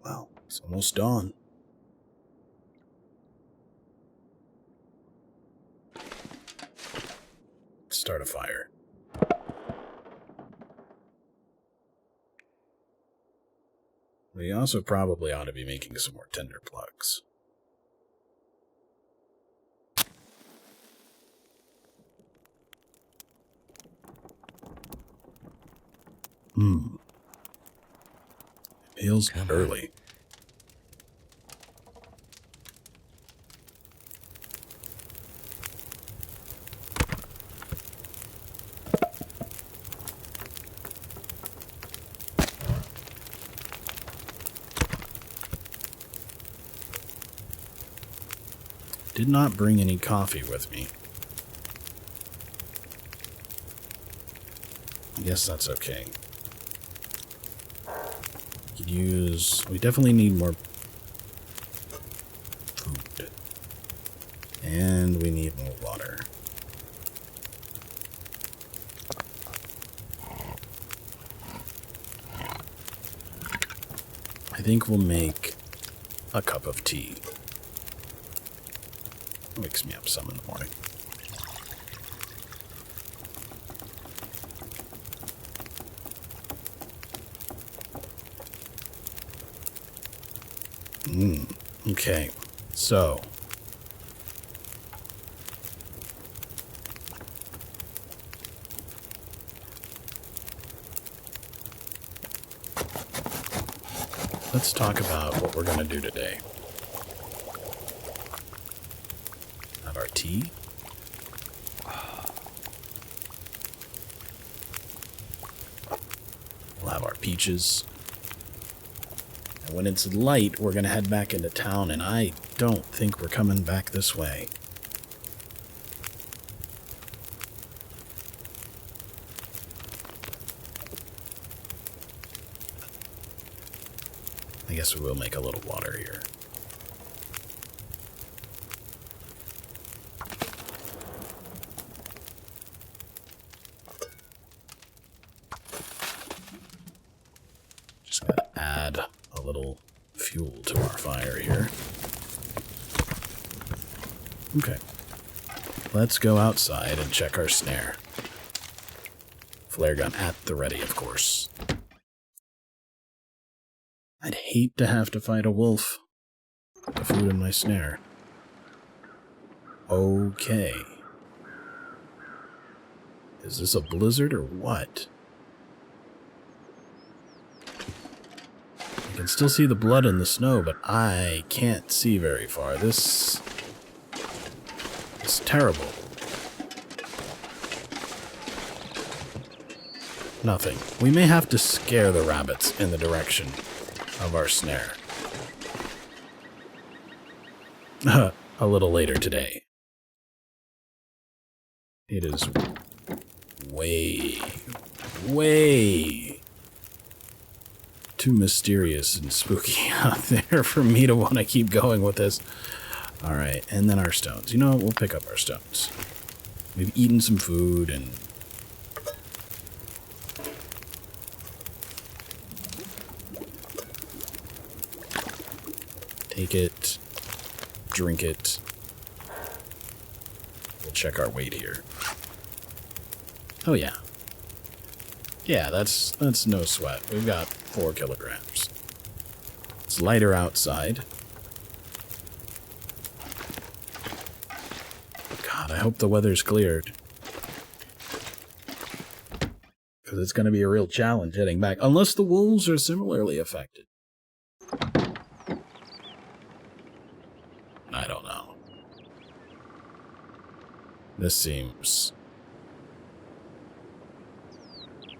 Well, it's almost dawn. Start a fire. We also probably ought to be making some more tinder plugs. It feels early. Did not bring any coffee with me. I guess that's okay. We definitely need more food. And we need more water. I think we'll make a cup of tea. Wakes me up some in the morning. Okay, so let's talk about what we're going to do today. Have our tea. We'll have our peaches. And when it's light, we're going to head back into town, and I don't think we're coming back this way. I guess we will make a little water here. Just gotta add a little fuel to our fire here. Okay. Let's go outside and check our snare. Flare gun at the ready, of course. I'd hate to have to fight a wolf with the food in my snare. Okay. Is this a blizzard or what? I can still see the blood in the snow, but I can't see very far. This is terrible. Nothing. We may have to scare the rabbits in the direction of our snare. A little later today. It is way too mysterious and spooky out there for me to want to keep going with this. Alright, and then our stones. You know what? We'll pick up our stones. We've eaten some food and take it, drink it. We'll check our weight here. Oh yeah. Yeah, that's no sweat. We've got 4 kilograms. It's lighter outside. God, I hope the weather's cleared. Because it's going to be a real challenge heading back. Unless the wolves are similarly affected. I don't know. This seems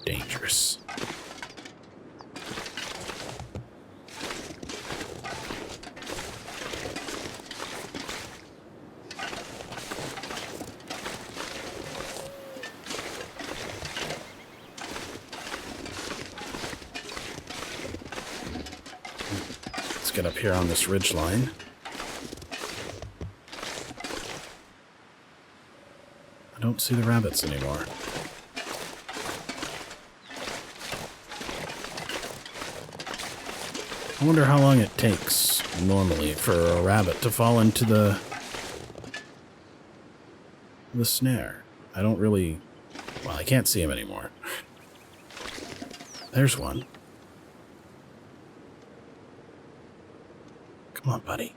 dangerous. get up here on this ridge line. I don't see the rabbits anymore. I wonder how long it takes, normally, for a rabbit to fall into the snare. I don't really... Well, I can't see him anymore. There's one. Come on, buddy.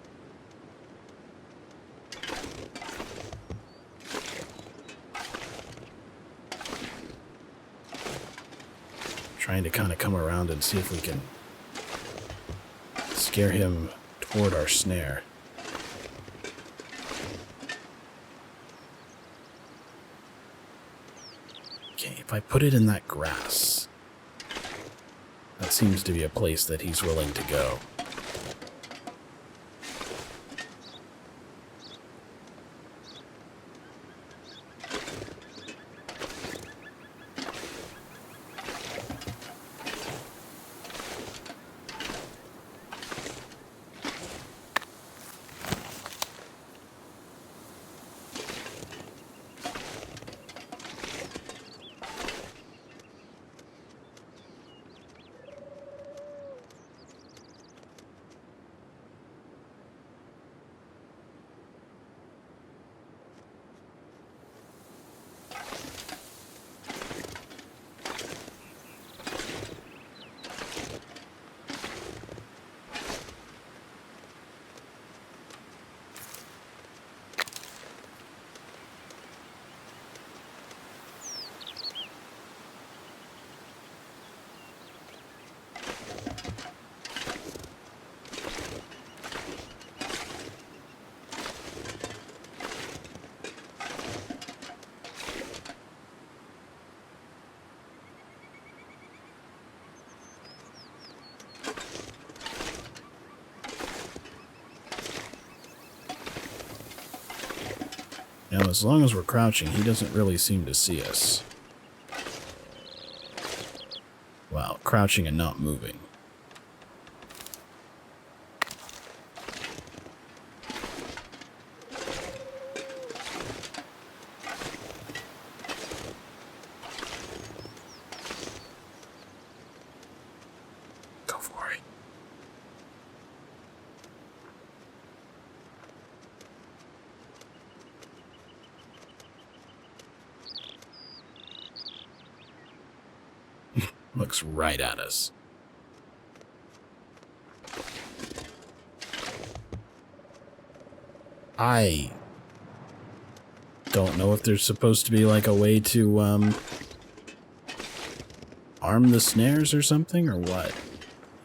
Trying to kind of come around and see if we can scare him toward our snare. Okay, if I put it in that grass, that seems to be a place that he's willing to go. Now, as long as we're crouching, he doesn't really seem to see us. Well, crouching and not moving. Go for it. Looks right at us. I don't know if there's supposed to be like a way to arm the snares or something, or what.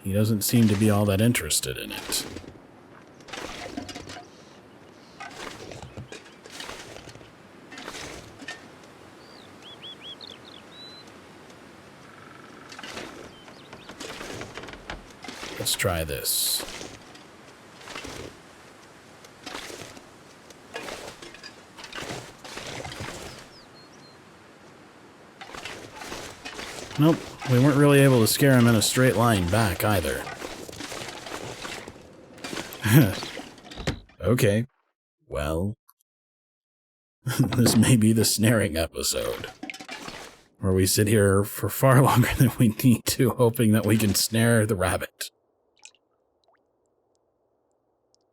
He doesn't seem to be all that interested in it. Let's try this. Nope, we weren't really able to scare him in a straight line back either. Okay, well, this may be the snaring episode, where we sit here for far longer than we need to, hoping that we can snare the rabbit.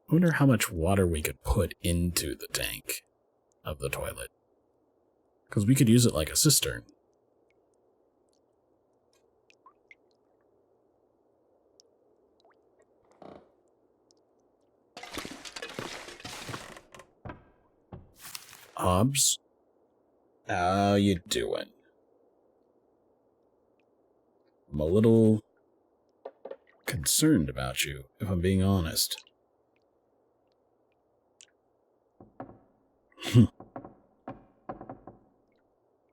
I wonder how much water we could put into the tank of the toilet, because we could use it like a cistern. Hobbs, how you doing? I'm a little concerned about you, if I'm being honest.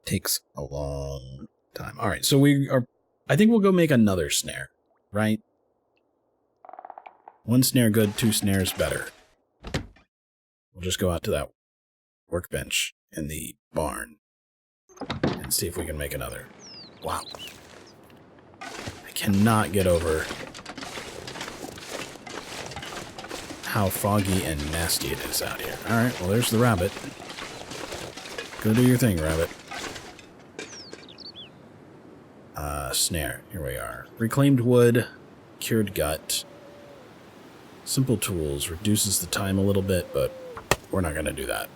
Takes a long time. All right, so we are... I think we'll go make another snare, right? One snare good, two snares better. We'll just go out to that workbench in the barn and see if we can make another. Wow. I cannot get over how foggy and nasty it is out here. Alright, well, there's the rabbit. Go do your thing, rabbit. Snare. Here we are. Reclaimed wood, cured gut. Simple tools. Reduces the time a little bit, but we're not going to do that.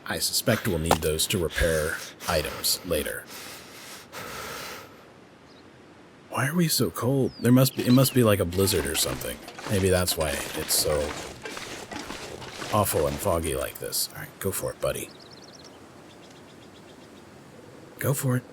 I suspect we'll need those to repair items later. Why are we so cold? It must be like a blizzard or something. Maybe that's why it's so awful and foggy like this. Alright, go for it, buddy. Go for it.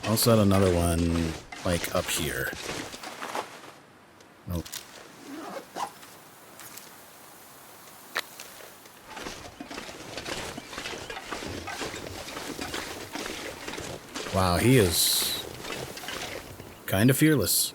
I'll set another one, like, up here. Nope. Wow, he is kind of fearless.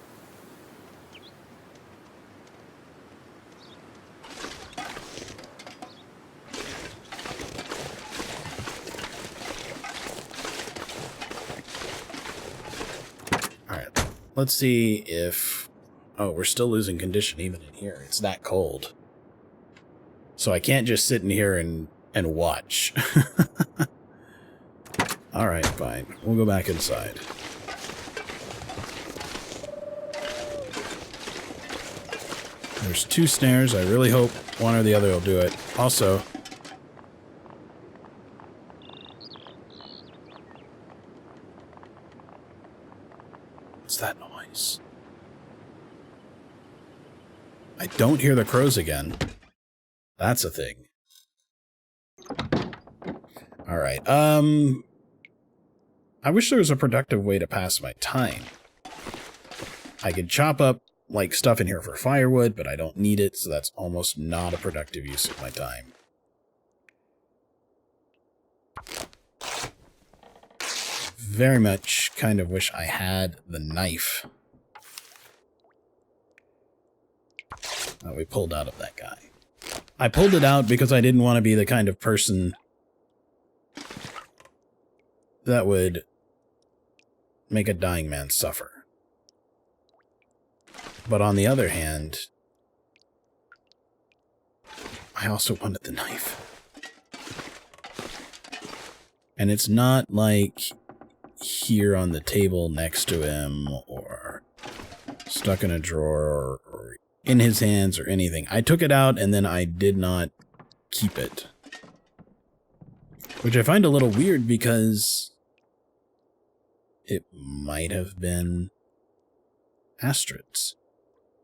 Let's see if... Oh, we're still losing condition even in here. It's that cold. So I can't just sit in here and watch. Alright, fine. We'll go back inside. There's 2 snares. I really hope one or the other will do it. Also... What's that noise? I don't hear the crows again. That's a thing. Alright, I wish there was a productive way to pass my time. I could chop up, like, stuff in here for firewood, but I don't need it, so that's almost not a productive use of my time. Very much kind of wish I had the knife that we pulled out of that guy. I pulled it out because I didn't want to be the kind of person that would make a dying man suffer. But on the other hand, I also wanted the knife. And it's not like here on the table next to him, or stuck in a drawer, or in his hands, or anything. I took it out, and then I did not keep it. Which I find a little weird, because it might have been Astrid's.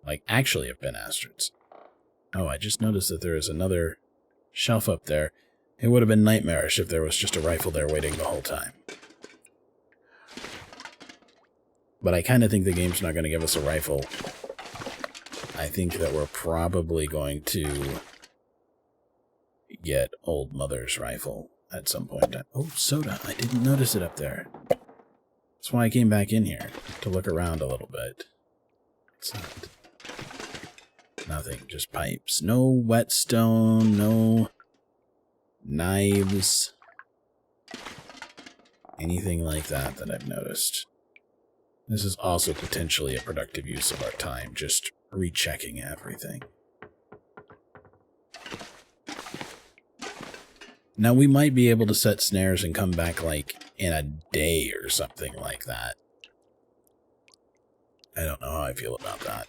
Like, actually have been Astrid's. Oh, I just noticed that there is another shelf up there. It would have been nightmarish if there was just a rifle there waiting the whole time. But I kind of think the game's not going to give us a rifle. I think that we're probably going to get Old Mother's rifle at some point. Oh, soda. I didn't notice it up there. That's why I came back in here, to look around a little bit. It's not... Nothing, just pipes. No whetstone, no knives. Anything like that that I've noticed. This is also potentially a productive use of our time, just rechecking everything. Now, we might be able to set snares and come back, like, in a day or something like that. I don't know how I feel about that.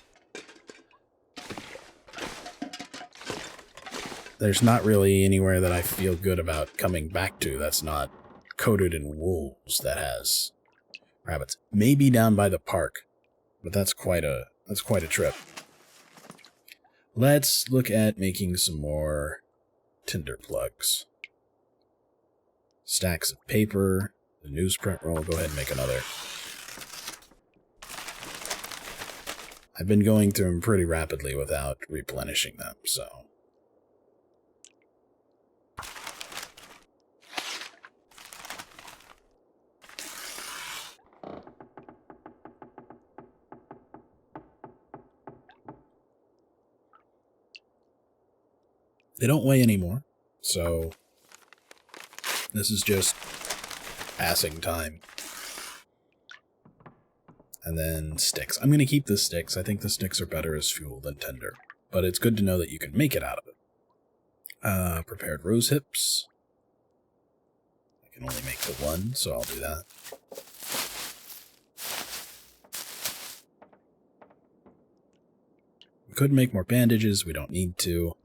There's not really anywhere that I feel good about coming back to that's not coated in wolves that has rabbits. Maybe down by the park, but that's quite a trip. Let's look at making some more tinder plugs. Stacks of paper, the newsprint roll. Go ahead and make another. I've been going through them pretty rapidly without replenishing them, so... They don't weigh anymore, so this is just passing time. And then sticks. I'm going to keep the sticks. I think the sticks are better as fuel than tinder. But it's good to know that you can make it out of it. Prepared rose hips. I can only make the one, so I'll do that. We could make more bandages. We don't need to.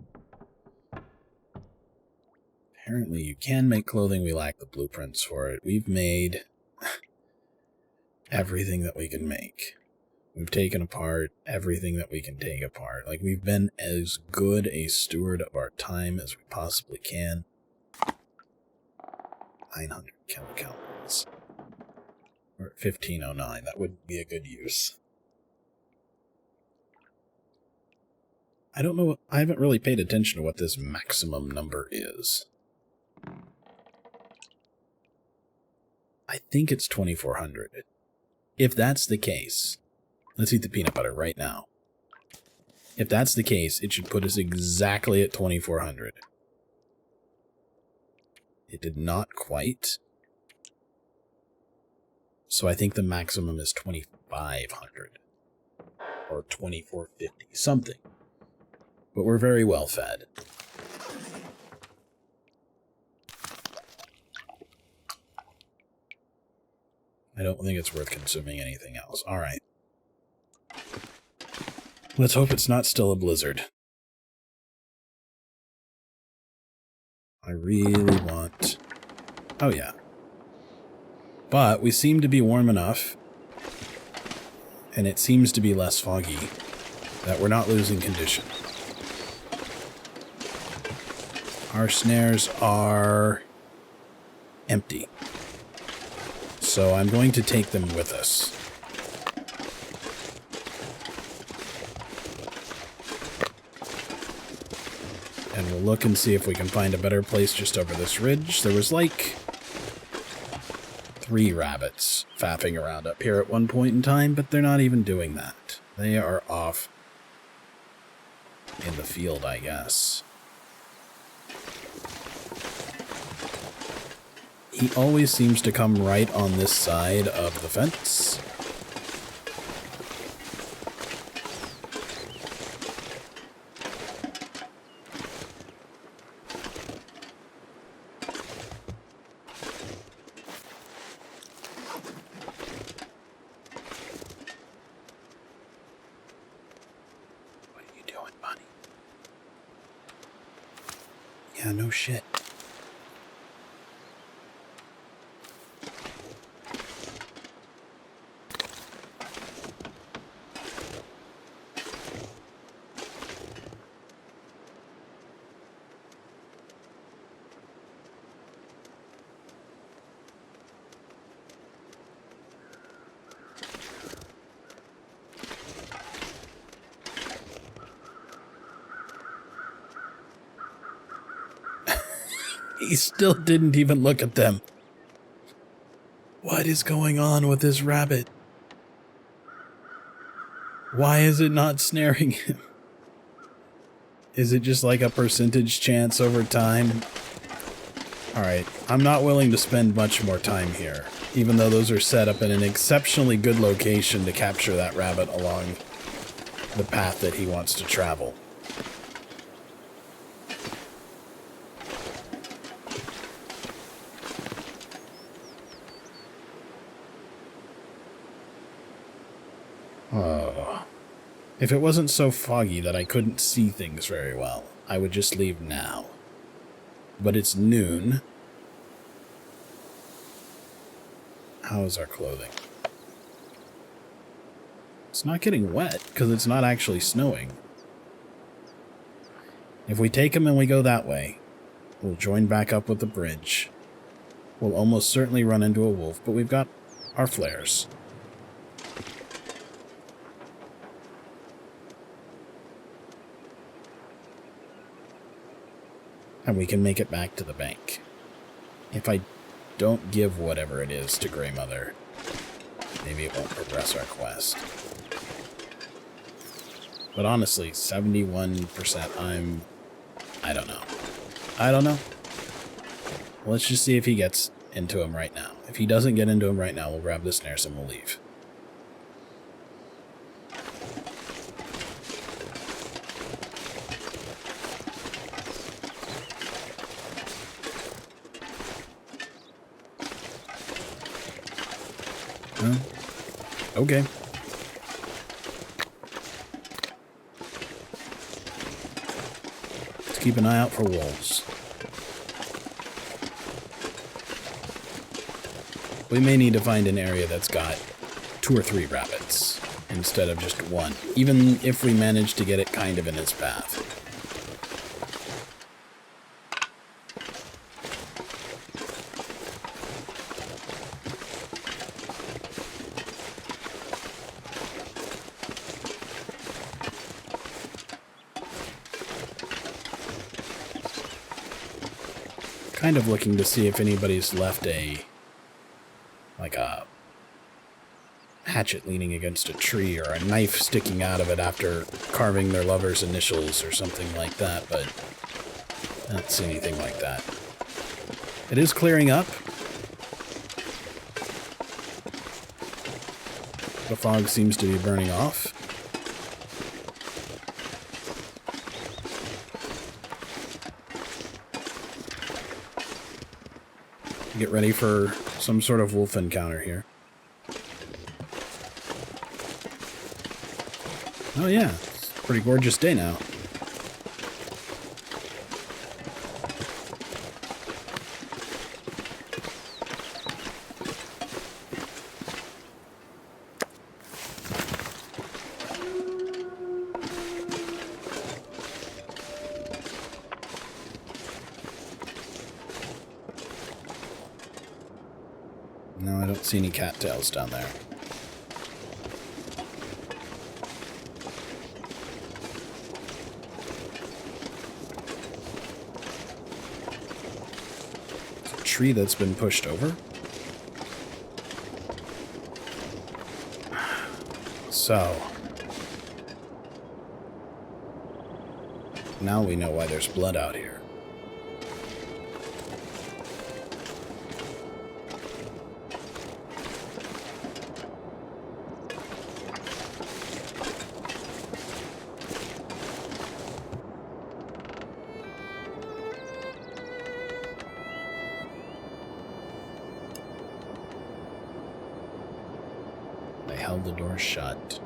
Apparently you can make clothing. We lack the blueprints for it. We've made everything that we can make. We've taken apart everything that we can take apart. Like, we've been as good a steward of our time as we possibly can. 900 kilocalories. Or 1509. That would be a good use. I don't know. I haven't really paid attention to what this maximum number is. I think it's 2400. If that's the case, let's eat the peanut butter right now. If that's the case, it should put us exactly at 2400. It did not quite. So I think the maximum is 2500. Or 2450, something. But we're very well fed. I don't think it's worth consuming anything else. Alright. Let's hope it's not still a blizzard. I really want... Oh yeah. But we seem to be warm enough, and it seems to be less foggy, that we're not losing condition. Our snares are empty. So I'm going to take them with us. And we'll look and see if we can find a better place just over this ridge. There was like 3 rabbits faffing around up here at one point in time, but they're not even doing that. They are off in the field, I guess. He always seems to come right on this side of the fence. What are you doing, buddy? Yeah, no shit. He still didn't even look at them. What is going on with this rabbit? Why is it not snaring him? Is it just like a percentage chance over time? Alright, I'm not willing to spend much more time here, even though those are set up in an exceptionally good location to capture that rabbit along the path that he wants to travel. Oh. If it wasn't so foggy that I couldn't see things very well, I would just leave now. But it's noon. How is our clothing? It's not getting wet, because it's not actually snowing. If we take them and we go that way, we'll join back up with the bridge. We'll almost certainly run into a wolf, but we've got our flares. And we can make it back to the bank. If I don't give whatever it is to Grey Mother, maybe it won't progress our quest. But honestly, 71%, I don't know. I don't know. Let's just see if he gets into him right now. If he doesn't get into him right now, we'll grab the snares and we'll leave. Okay. Let's keep an eye out for wolves. We may need to find an area that's got 2 or 3 rabbits instead of just 1, even if we manage to get it kind of in its path. Kind of looking to see if anybody's left a hatchet leaning against a tree or a knife sticking out of it after carving their lover's initials or something like that, but I don't see anything like that. It is clearing up. The fog seems to be burning off. Get ready for some sort of wolf encounter here. Oh yeah, it's a pretty gorgeous day now. No, I don't see any cattails down there. Tree that's been pushed over. So now we know why there's blood out here. Held the door shut.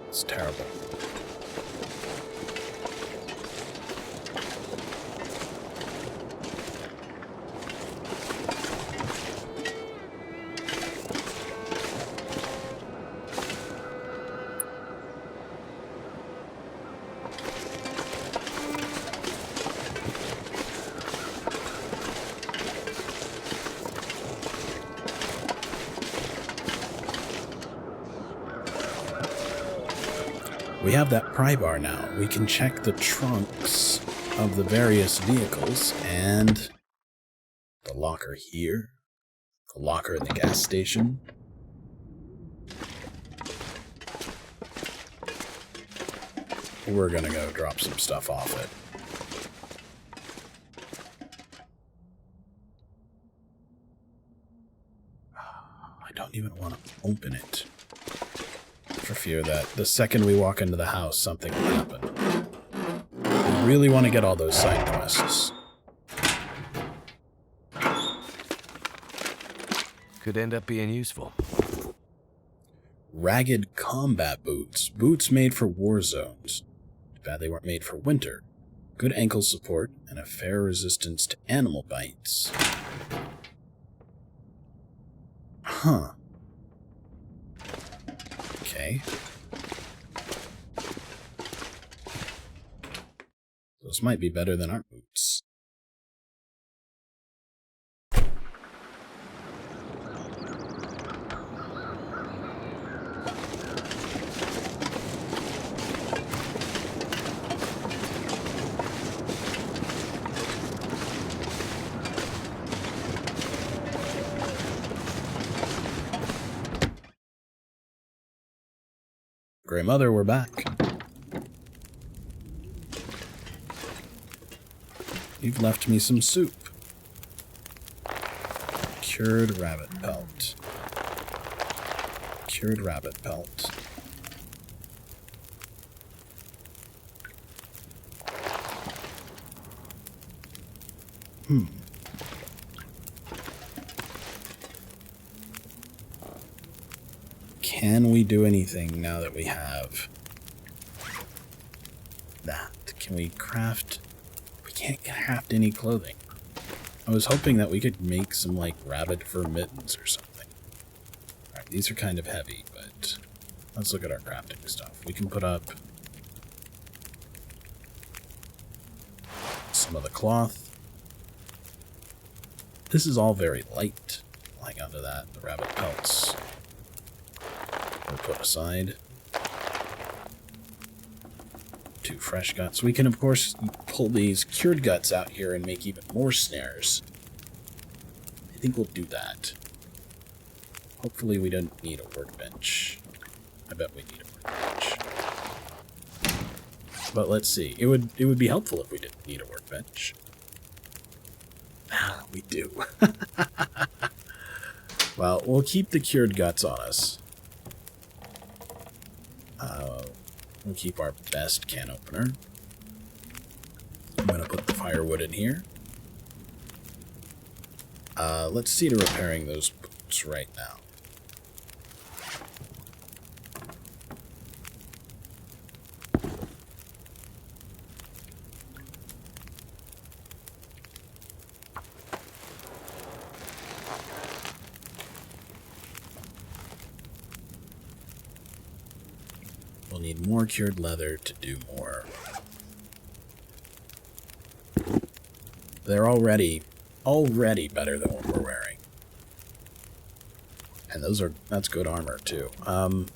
It's terrible. We have that pry bar now. We can check the trunks of the various vehicles and the locker here, the locker in the gas station. We're gonna go drop some stuff off it. I don't even want to open it. For fear that the second we walk into the house, something will happen. We really want to get all those side quests. Could end up being useful. Ragged combat boots. Boots made for war zones. Too bad they weren't made for winter. Good ankle support and a fair resistance to animal bites. Huh. Okay. Those might be better than our boots. Grey Mother, we're back. You've left me some soup. Cured rabbit pelt. Cured rabbit pelt. Can we do anything now that we have that? Can we craft? We can't craft any clothing. I was hoping that we could make some, like, rabbit fur mittens or something. Alright, these are kind of heavy, but let's look at our crafting stuff. We can put up some of the cloth. This is all very light. I'll hang on to that. The rabbit pelts we'll put aside. 2 fresh guts. We can, of course, pull these cured guts out here and make even more snares. I think we'll do that. Hopefully we don't need a workbench. I bet we need a workbench. But let's see. It would be helpful if we didn't need a workbench. Ah, we do. Well, we'll keep the cured guts on us. We'll keep our best can opener. I'm going to put the firewood in here. Let's see to repairing those boots right now. We'll need more cured leather to do more. They're already better than what we're wearing. And that's good armor too. I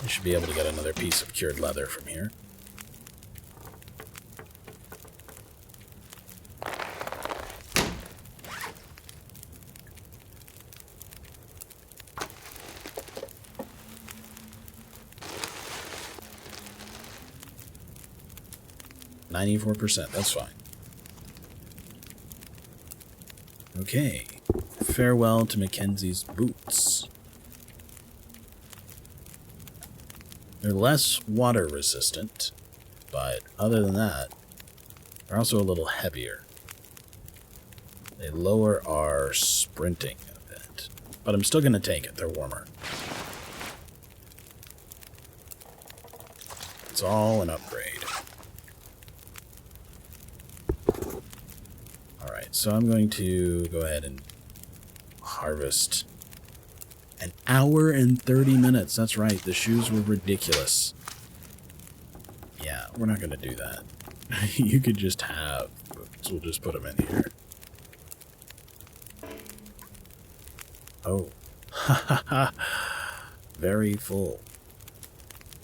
should be able to get another piece of cured leather from here. %. That's fine. Okay. Farewell to Mackenzie's boots. They're less water resistant, but other than that, they're also a little heavier. They lower our sprinting a bit, but I'm still going to take it. They're warmer. It's all an upgrade. So I'm going to go ahead and harvest an hour and 30 minutes. That's right. The shoes were ridiculous. Yeah, we're not going to do that. You could just have boots. We'll just put them in here. Oh. Very full.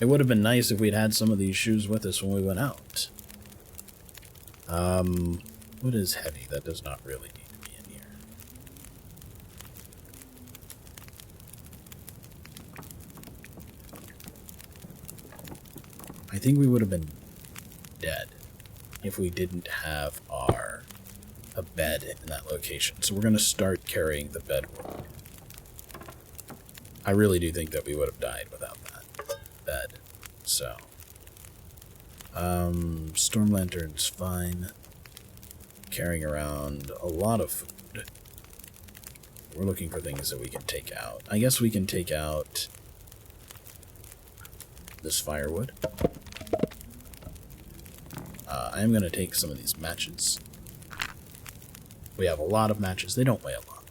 It would have been nice if we'd had some of these shoes with us when we went out. What is heavy? That does not really need to be in here. I think we would have been dead if we didn't have a bed in that location. So we're going to start carrying the bedroll. I really do think that we would have died without that bed. So, storm lantern's fine. Carrying around a lot of food. We're looking for things that we can take out. I guess we can take out this firewood. I am going to take some of these matches. We have a lot of matches. They don't weigh a lot.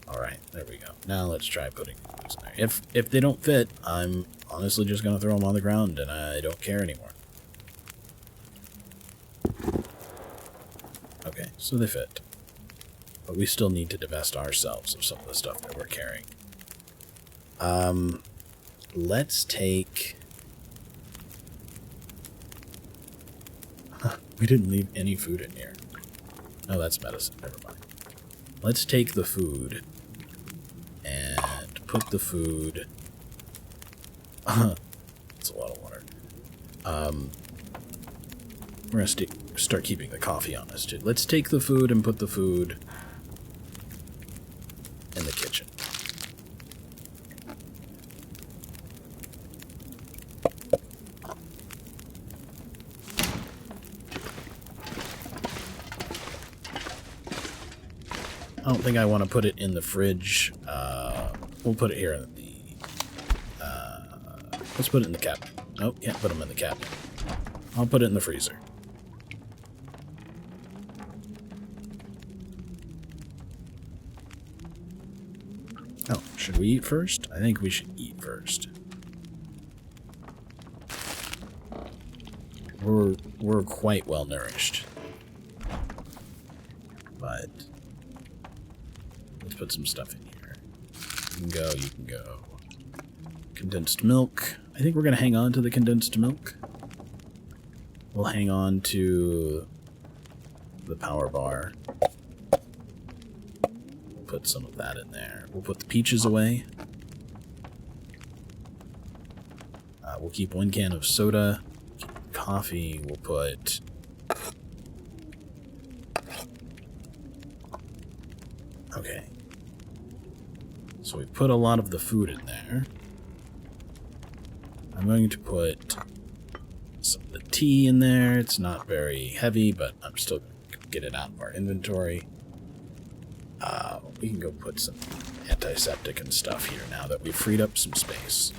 Alright, there we go. Now let's try putting these in there. If they don't fit, I'm honestly just going to throw them on the ground and I don't care anymore. Okay, so they fit. But we still need to divest ourselves of some of the stuff that we're carrying. Let's take... we didn't leave any food in here. Oh, that's medicine. Never mind. Let's take the food and put the food... That's a lot of water. We're going to start keeping the coffee on us, too. Let's take the food and put the food in the kitchen. I don't think I want to put it in the fridge. We'll put it here in the... let's put it in the cabinet. Nope, can't put them in the cabinet. I'll put it in the freezer. Oh, should we eat first? I think we should eat first. We're quite well nourished. But let's put some stuff in here. You can go. Condensed milk. I think we're going to hang on to the condensed milk. We'll hang on to the power bar. We'll put some of that in there. We'll put the peaches away. We'll keep 1 can of soda. Coffee. We'll put... Okay. So we put a lot of the food in there. I'm going to put some of the tea in there. It's not very heavy, but I'm still going to get it out of our inventory. We can go put some antiseptic and stuff here now that we've freed up some space.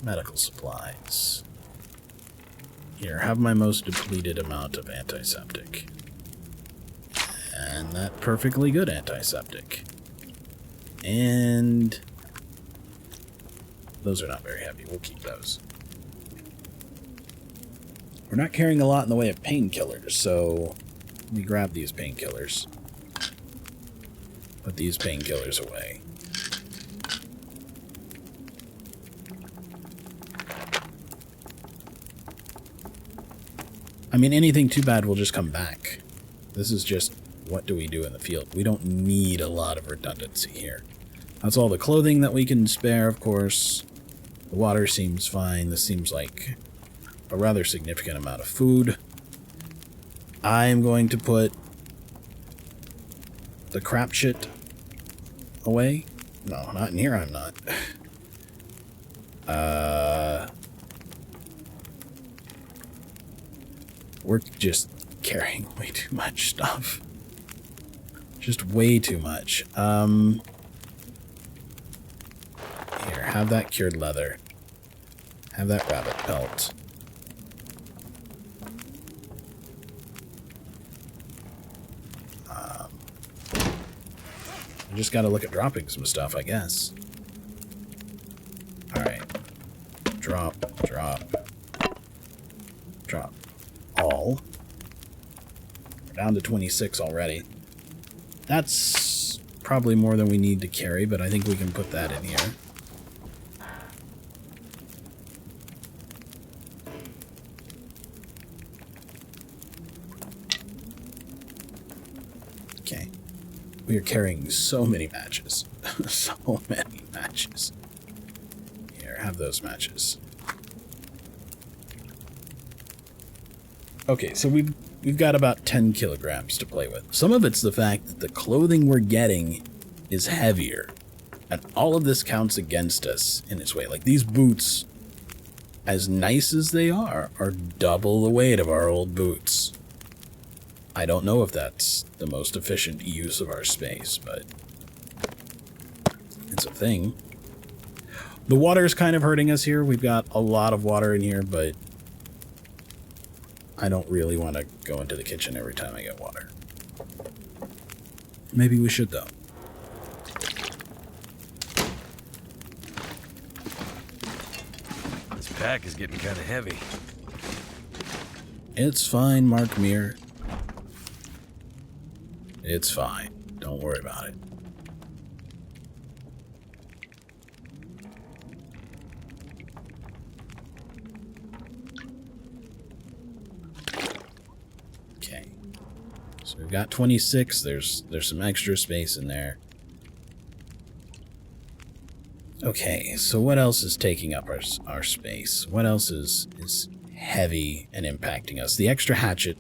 Medical supplies. Here, have my most depleted amount of antiseptic. And that perfectly good antiseptic. And those are not very heavy. We'll keep those. We're not carrying a lot in the way of painkillers, so let me grab these painkillers. Put these painkillers away. I mean, anything too bad will just come back. This is just, what do we do in the field? We don't need a lot of redundancy here. That's all the clothing that we can spare, of course. The water seems fine. This seems like a rather significant amount of food. I'm going to put the crap shit away. No, not in here, I'm not. We're just carrying way too much stuff. Just way too much. Here, have that cured leather. Have that rabbit pelt. I just gotta look at dropping some stuff, I guess. Alright. Drop. All. We're down to 26 already. That's probably more than we need to carry, but I think we can put that in here. Okay. We are carrying so many matches. So many matches. Here, have those matches. Okay, so we've got about 10 kilograms to play with. Some of it's the fact that the clothing we're getting is heavier. And all of this counts against us in its way. Like, these boots, as nice as they are double the weight of our old boots. I don't know if that's the most efficient use of our space, but it's a thing. The water's kind of hurting us here. We've got a lot of water in here, but I don't really want to go into the kitchen every time I get water. Maybe we should, though. This pack is getting kind of heavy. It's fine, Mark Muir. It's fine. Don't worry about it. So we've got 26. There's some extra space in there. Okay, so what else is taking up our space? What else is heavy and impacting us? The extra hatchet.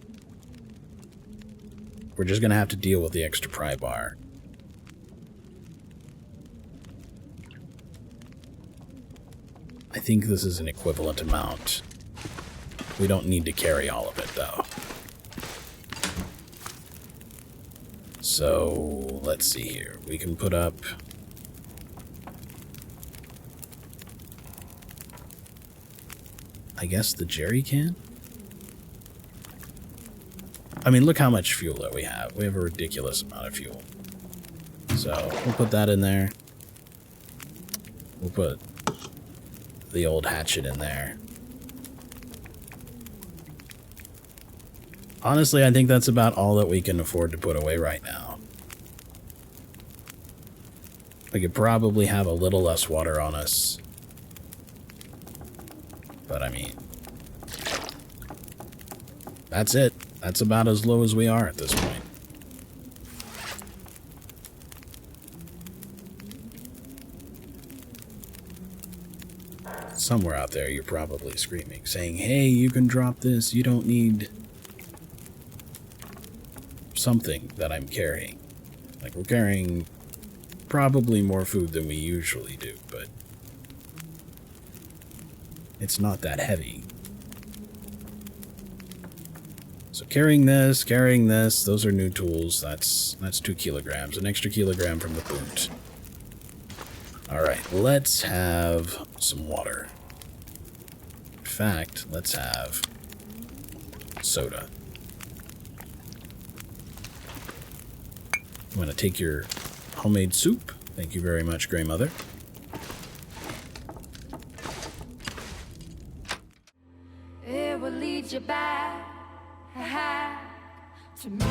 We're just going to have to deal with the extra pry bar. I think this is an equivalent amount. We don't need to carry all of it, though. So, let's see here. We can put up... I guess the jerry can? I mean, look how much fuel that we have. We have a ridiculous amount of fuel. So, we'll put that in there. We'll put the old hatchet in there. Honestly, I think that's about all that we can afford to put away right now. We could probably have a little less water on us. But I mean, that's it. That's about as low as we are at this point. Somewhere out there, you're probably screaming, saying, hey, you can drop this. You don't need something that I'm carrying. Like, we're carrying probably more food than we usually do, but it's not that heavy. So carrying this, those are new tools. That's 2 kilograms, an extra kilogram from the boot. All right, let's have some water. In fact, let's have soda. I'm gonna take your homemade soup. Thank you very much, Grey Mother. It will lead you back to me.